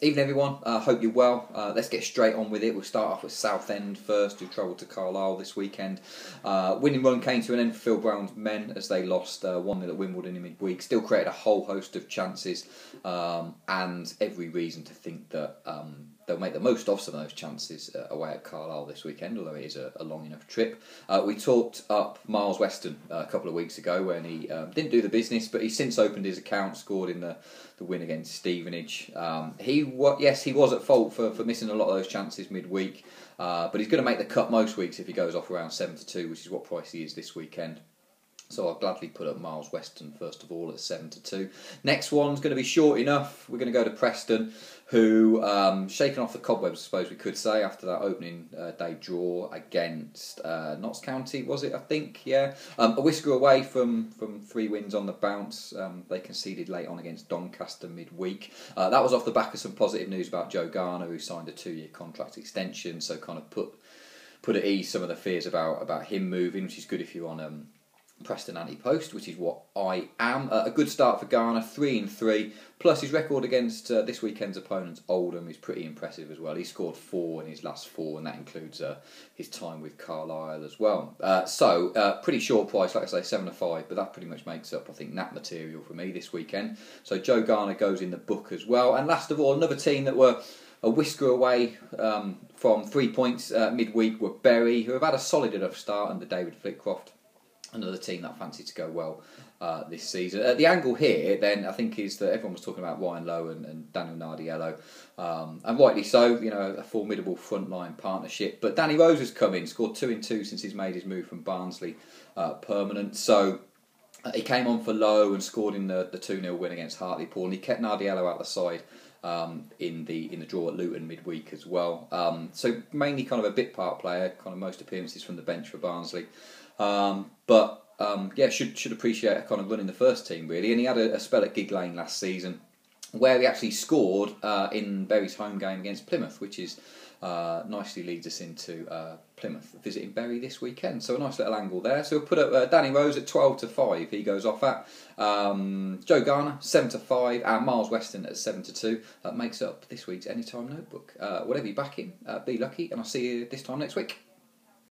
Evening everyone, hope you're well. Let's get straight on with it. We'll start off with Southend first, who travelled to Carlisle this weekend. Winning run came to an end for Phil Brown's men as they lost 1-0 at Wimbledon in midweek. Still created a whole host of chances and every reason to think that they'll make the most of some of those chances away at Carlisle this weekend, although it is a long enough trip. We talked up Miles Weston a couple of weeks ago when he didn't do the business, but he's since opened his account, scored in the win against Stevenage. He was at fault for missing a lot of those chances midweek, but he's going to make the cut most weeks if he goes off around 7-2, which is what price he is this weekend. So I'll gladly put up Miles Weston first of all at 7-2. Next one's going to be short enough. We're going to go to Preston, who shaken off the cobwebs, I suppose we could say, after that opening day draw against Notts County, was it? I think, yeah. A whisker away from 3 wins on the bounce. They conceded late on against Doncaster midweek. That was off the back of some positive news about Joe Garner, who signed a 2-year contract extension, so kind of put at ease some of the fears about him moving, which is good if you're on Preston anti-post, which is what I am. A good start for Garner, 3-3, plus his record against this weekend's opponents, Oldham, is pretty impressive as well. He scored 4 in his last 4, and that includes his time with Carlisle as well. So pretty short price, like I say, 7-5, but that pretty much makes up, I think, nap material for me this weekend. So Joe Garner goes in the book as well. And last of all, another team that were a whisker away from 3 points midweek were Bury, who have had a solid enough start under David Flitcroft. Another team that fancy to go well this season. The angle here, then, I think, is that everyone was talking about Ryan Lowe and Daniel Nardiello, and rightly so. You know, a formidable frontline partnership. But Danny Rose has come in, scored 2 in 2 since he's made his move from Barnsley permanent. So he came on for Lowe and scored in the 2-0 win against Hartlepool, and he kept Nardiello out the side in the draw at Luton midweek as well. So mainly kind of a bit part player, kind of most appearances from the bench for Barnsley. Should appreciate a kind of run in the first team really, and he had a spell at Gig Lane last season where he actually scored in Bury's home game against Plymouth, which is nicely leads us into Plymouth visiting Bury this weekend. So a nice little angle there. So we'll put up Danny Rose at 12-5. He goes off at Joe Garner 7-5 and Miles Weston at 7-2. That makes up this week's Anytime Notebook. Whatever you're backing, be lucky, and I'll see you this time next week.